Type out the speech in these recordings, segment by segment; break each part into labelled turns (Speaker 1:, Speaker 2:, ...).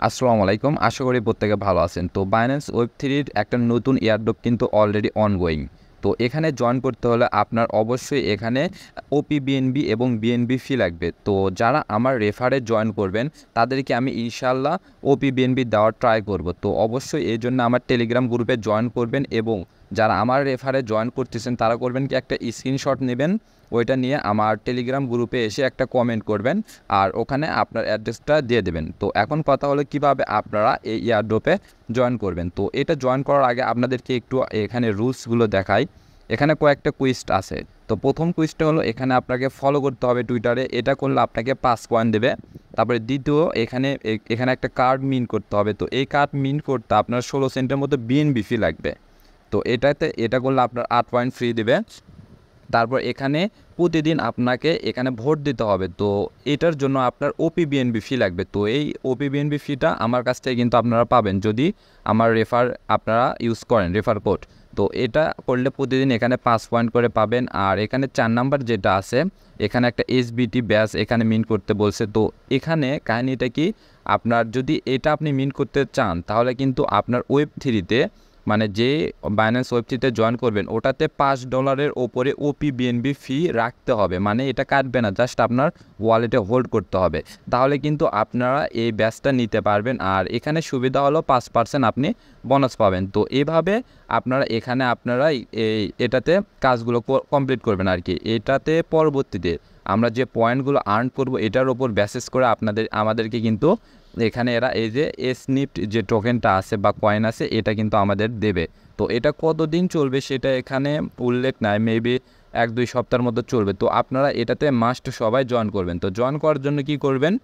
Speaker 1: আসসালামু আলাইকুম। আশা করি প্রত্যেকে ভালো আছেন। তো Binance Web3 একটা নতুন এয়ারড্রপ কিন্তু অলরেডি অনগোয়িং। তো এখানে জয়েন করতে হলে আপনার অবশ্যই এখানে OP/BNB এবং BNB ফি লাগবে। তো যারা আমার রেফারে জয়েন করবেন তাদেরকে আমি ইনশাআল্লাহ OP/BNB দেওয়ার ট্রাই করব। তো অবশ্যই এই জন্য আমার টেলিগ্রাম গ্রুপে জয়েন করবেন এবং যারা আমার রেফারে জয়েন করতেছেন তারা করবেন কি একটা স্ক্রিনশট নেবেন, ওইটা নিয়ে আমার টেলিগ্রাম গ্রুপে এসে একটা কমেন্ট করবেন আর ওখানে আপনার অ্যাড্রেসটা দিয়ে দেবেন। তো এখন কথা হলো কিভাবে আপনারা এই এয়ারড্রপে জয়েন করবেন। তো এটা জয়েন করার আগে আপনাদেরকে একটু এখানে রুলসগুলো দেখাই। এখানে কয়েকটা কুইজ আছে। তো প্রথম কুইজটা হলো এখানে আপনাকে ফলো করতে হবে টুইটারে, এটা করলে আপনাকে 5 কয়েন দেবে। তারপরে দ্বিতীয় এখানে একটা কার্ড মিন্ট করতে হবে। তো এই কার্ড মিন্ট করতে আপনার 16 সেন্টের মতো বিএনবি ফি লাগবে। তো এটা করলে আপনার 8 পয়েন্ট ফ্রি দেবে। তারপর এখানে প্রতিদিন আপনাকে এখানে ভোট দিতে হবে। তো এটার জন্য আপনার OP/BNB ফি লাগবে। তো এই OP/BNB ফিটা আমার কাছ থেকে কিন্তু আপনারা পাবেন যদি আমার আপনারা ইউজ করেন রেফার কোড। তো এটা করলে প্রতিদিন এখানে 5 পয়েন্ট করে পাবেন। আর এখানে 4 নাম্বার যেটা আছে এখানে একটা SBT ব্যাচ এখানে মিন্ট করতে বলছে। তো এখানে কাহিনিটা কি, আপনার যদি এটা আপনি মিন্ট করতে চান তাহলে কিন্তু আপনার Web3-তে মানে যে Binance Web3-তে জয়েন করবেন ওটাতে $5 ওপরে OP/BNB ফি রাখতে হবে, মানে এটা কাটবে না, জাস্ট আপনার ওয়ালেটে হোল্ড করতে হবে। তাহলে কিন্তু আপনারা এই ব্যাচটা নিতে পারবেন। আর এখানে সুবিধা হলো 5% আপনি বোনাস পাবেন। তো এইভাবে আপনারা এটাতে কাজগুলো কমপ্লিট করবেন আর কি। এটাতে পরবর্তীতে আমরা যে পয়েন্টগুলো আর্ন করব এটার ওপর বেসিস করে আমাদেরকে কিন্তু এখানে এরা এই যে SNIFT যে টোকেনটা আছে বা কয়েন আছে এটা কিন্তু আমাদের দেবে। তো এটা কতদিন চলবে সেটা এখানে উল্লেখ নাই, মেবি 1-2 সপ্তাহের মতো চলবে। তো আপনারা এটাতে মাস্ট সবাই জয়েন করবেন। তো জয়েন করার জন্য কি করবেন,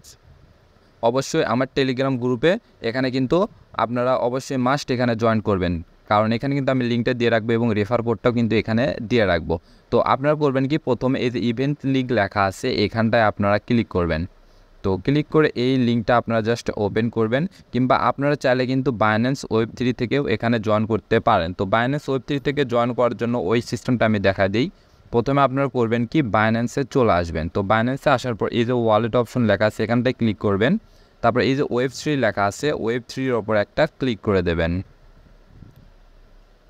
Speaker 1: অবশ্যই আমার টেলিগ্রাম গ্রুপে এখানে কিন্তু আপনারা অবশ্যই মাস্ট এখানে জয়েন করবেন, কারণ এখানে কিন্তু আমি লিঙ্কটা দিয়ে রাখবো এবং রেফার কোডটাও কিন্তু এখানে দিয়ে রাখবো। তো আপনারা করবেন কি, প্রথমে এই যে ইভেন্ট লিঙ্ক লেখা আছে এখানটায় আপনারা ক্লিক করবেন। তো ক্লিক করে এই লিঙ্কটা আপনারা জাস্ট ওপেন করবেন, কিংবা আপনারা চাইলে কিন্তু Binance Web3 থেকেও এখানে জয়েন করতে পারেন। তো Binance Web3 থেকে জয়েন করার জন্য ওই সিস্টেমটা আমি দেখা দিই। প্রথমে আপনারা করবেন কি, Binance-এ চলে আসবেন। তো Binance-এ আসার পর এই যে ওয়ালেট অপশন লেখা আছে এখানটায় ক্লিক করবেন। তারপর এই যে Web3 লেখা আছে Web3-র ওপর একটা ক্লিক করে দেবেন।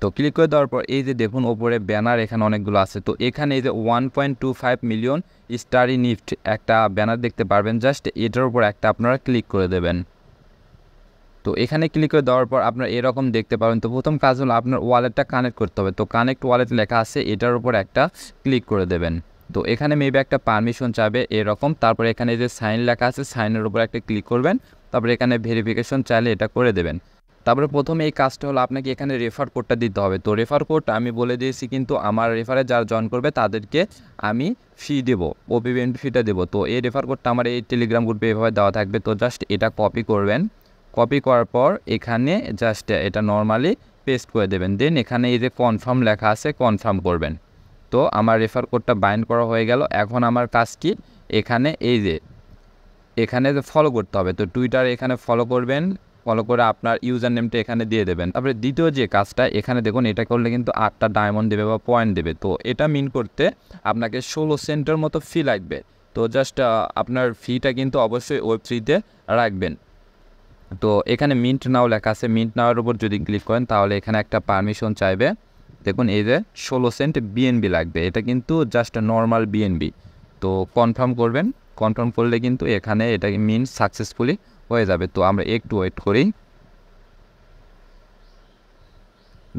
Speaker 1: তো ক্লিক করে দেওয়ার পর এই যে দেখুন ওপরে ব্যানার এখানে অনেকগুলো আছে। তো এখানে এই যে 1.25 মিলিয়ন স্টারি নিফট একটা ব্যানার দেখতে পারবেন, জাস্ট এটার উপর একটা আপনারা ক্লিক করে দেবেন। তো এখানে ক্লিক করে দেওয়ার পর আপনারা এরকম দেখতে পাবেন। তো প্রথম কাজ হলো আপনার ওয়ালেটটা কানেক্ট করতে হবে। তো কানেক্ট ওয়ালেট লেখা আছে এটার উপর একটা ক্লিক করে দেবেন। তো এখানে মেবি একটা পারমিশন চাইবে এরকম। তারপর এখানে যে সাইন লেখা আছে সাইনের উপর একটা ক্লিক করবেন। তারপরে এখানে ভেরিফিকেশন চাইলে এটা করে দেবেন। তারপরে প্রথমে এই কাজটা হলো আপনাকে এখানে রেফার কোডটা দিতে হবে। তো রেফার কোড আমি বলে দিয়েছি, কিন্তু আমার রেফারে যারা জয়েন করবে তাদেরকে আমি ফি দেবো, OP/BNB ফিটা দেবো। তো এই রেফার কোডটা আমার এই টেলিগ্রাম গ্রুপে এভাবে দেওয়া থাকবে। তো জাস্ট এটা কপি করবেন। কপি করার পর এখানে জাস্ট এটা নর্মালি পেস্ট করে দেবেন। দেন এখানে এই যে কনফার্ম লেখা আছে কনফার্ম করবেন। তো আমার রেফার কোডটা বাইন্ড করা হয়ে গেল। এখন আমার কাজ কি, এখানে যে ফলো করতে হবে। তো টুইটারে এখানে ফলো করবেন, ফলো করে আপনার ইউজার নেমটা এখানে দিয়ে দেবেন। তারপরে দ্বিতীয় যে কাজটা এখানে দেখুন, এটা করলে কিন্তু 8টা ডায়মন্ড দেবে বা পয়েন্ট দেবে। তো এটা মিন করতে আপনাকে 16 সেন্টের মতো ফি লাগবে। তো জাস্ট আপনার ফিটা কিন্তু অবশ্যই Web3-তে রাখবেন। তো এখানে মিন্ট নাও লেখা আছে, মিন্ট নাওয়ের উপর যদি ক্লিক করেন তাহলে এখানে একটা পারমিশন চাইবে। দেখুন এই যে 16 সেন্ট বিএনবি লাগবে, এটা কিন্তু জাস্ট নর্মাল বিএনবি। তো কনফার্ম করবেন। কনফার্ম করলে কিন্তু এখানে এটা মিন সাকসেসফুলি হয়ে যাবে। তো আমরা একটু ওয়েট করি।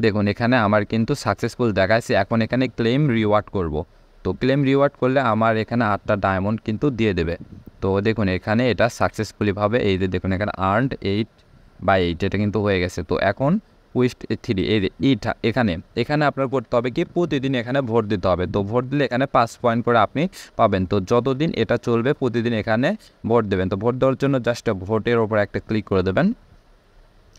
Speaker 1: দেখুন এখানে আমার কিন্তু সাকসেসফুল দেখাচ্ছে। এখন এখানে ক্লেম রিওয়ার্ড করব। তো ক্লেম রিওয়ার্ড করলে আমার এখানে 8টা ডায়মন্ড কিন্তু দিয়ে দেবে। তো দেখুন এখানে এটা সাকসেসফুলিভাবে এই যে দেখুন এখানে আর্নড 8/8 এটা কিন্তু হয়ে গেছে। তো এখন কুইস্ট 3 এই যে এখানে আপনার করতে হবে কি, প্রতিদিন এখানে ভোট দিতে হবে। তো ভোট দিলে এখানে 5 পয়েন্ট করে আপনি পাবেন। তো যতদিন এটা চলবে প্রতিদিন এখানে ভোট দেবেন। তো ভোট দেওয়ার জন্য জাস্ট ভোটের ওপর একটা ক্লিক করে দেবেন।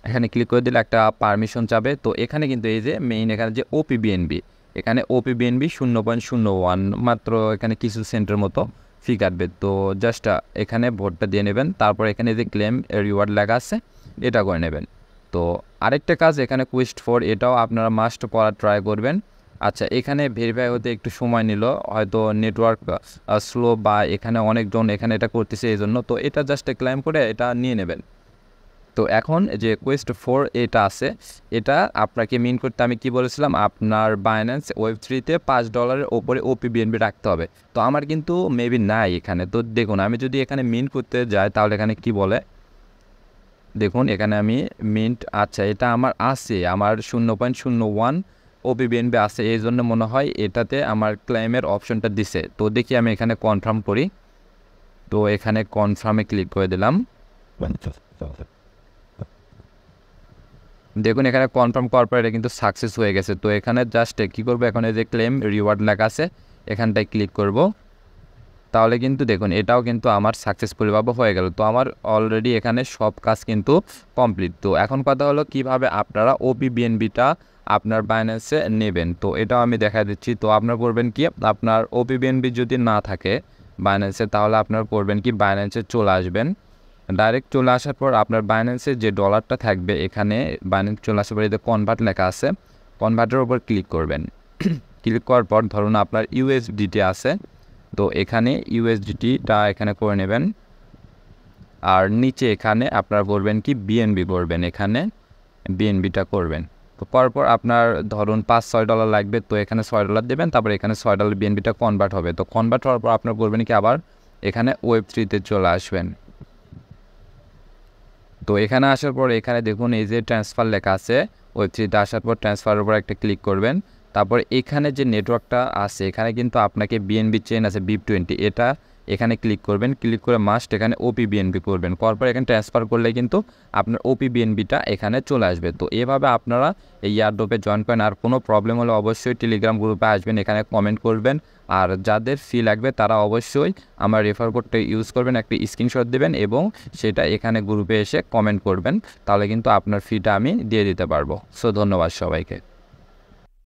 Speaker 1: এখানে ক্লিক করে দিলে একটা পারমিশন চাবে। তো এখানে কিন্তু এই যে মেইন এখানে যে OP/BNB, এখানে OP/BNB 0.01 মাত্র এখানে কিছু সেন্টের মতো ফি কাটবে। তো জাস্ট এখানে ভোটটা দিয়ে নেবেন। তারপর এখানে যে ক্লেম রিওয়ার্ড লেখা আছে এটা করে নেবেন। তো আরেকটা কাজ এখানে কুইস্ট 4, এটাও আপনারা মাস্ট করার ট্রাই করবেন। আচ্ছা, এখানে ভেরিফাই হতে একটু সময় নিল, হয়তো নেটওয়ার্ক স্লো বা এখানে অনেকজন এখানে এটা করতেছে এই জন্য। তো এটা জাস্ট ক্লেম করে এটা নিয়ে নেবেন। তো এখন যে কোয়েস্ট 4 এটা আছে, এটা আপনাকে মিন করতে আমি কি বলেছিলাম, আপনার বাইন্যান্স ওয়েব3-তে $5 ওপরে ওপিবিএনবি রাখতে হবে। তো আমার কিন্তু মেবি নাই এখানে। তো দেখুন আমি যদি এখানে মিন করতে যাই তাহলে এখানে কি বলে, দেখুন এখানে আমি মিন্ট, আচ্ছা এটা আমার আছে, আমার 0.01 ওপিবিএনবি আছে, এই জন্য মনে হয় এটাতে আমার ক্লেমের অপশনটা দিছে। তো দেখি আমি এখানে কনফার্ম করি। তো এখানে কনফার্মে ক্লিক করে দিলাম। দেখুন এখানে কনফার্ম করার পর এটা কিন্তু সাকসেস হয়ে গেছে। তো এখানে জাস্ট কী করবো, এখন এই যে ক্লেম রিওয়ার্ড লেখা আছে এখানটায় ক্লিক করব। তাহলে কিন্তু দেখুন এটাও কিন্তু আমার সাকসেসফুলভাবে হয়ে গেল। তো আমার অলরেডি এখানে সব কাজ কিন্তু কমপ্লিট। তো এখন কথা হলো কিভাবে আপনারা ওপিবিএনবিটা আপনার বাইন্যান্সে নেবেন, তো এটাও আমি দেখা দিচ্ছি। তো আপনার করবেন কি, আপনার ওপিবিএনবি যদি না থাকে বাইন্যান্সে তাহলে আপনার করবেন কি, বাইন্যান্সে চলে আসবেন। ডাইরেক্ট চলে আসার পর আপনার বাইন্যান্সে যে ডলারটা থাকবে এখানে বাইন্যান্স চলে আসার পর এতে কনভার্ট লেখা আছে, কনভার্টের উপর ক্লিক করবেন। ক্লিক করার পর ধরুন আপনার ইউএসডিটি আছে, তো এখানে ইউএসডিটিটা এখানে করে নেবেন। আর নিচে এখানে আপনার করবেন কি, বিএনবি করবেন, এখানে বিএনবিটা করবেন। তো করার পর আপনার ধরুন $5-6 লাগবে, তো এখানে $6 দেবেন, তারপর এখানে $6 বিএনবিটা কনভার্ট হবে। তো কনভার্ট হওয়ার পর আপনার করবেন কি, আবার এখানে ওয়েব3-তে চলে আসবেন। তো এখানে আসার পর এখানে দেখুন এই যে ট্রান্সফার লেখা আছে, ওয়েব3-তে আসার পর ট্রান্সফারের উপর একটা ক্লিক করবেন। তারপর এখানে যে নেটওয়ার্কটা আছে এখানে কিন্তু আপনাকে বিএনবি চেইন আছে BIP20, এটা এখানে ক্লিক করবেন। ক্লিক করে মাস্ট এখানে ওপিবিএনবি করবেন। করার পর এখানে ট্রান্সফার করলে কিন্তু আপনার ওপিবিএনবিটা এখানে চলে আসবে। তো এভাবে আপনারা এই এয়ারড্রপে জয়েন করেন। আর কোনো প্রবলেম হলে অবশ্যই টেলিগ্রাম গ্রুপে আসবেন, এখানে কমেন্ট করবেন। আর যাদের ফি লাগবে তারা অবশ্যই আমার রেফার কোডটা ইউজ করবেন, একটা স্ক্রিনশট দেবেন এবং সেটা এখানে গ্রুপে এসে কমেন্ট করবেন, তাহলে কিন্তু আপনার ফিটা আমি দিয়ে দিতে পারবো। সো ধন্যবাদ সবাইকে।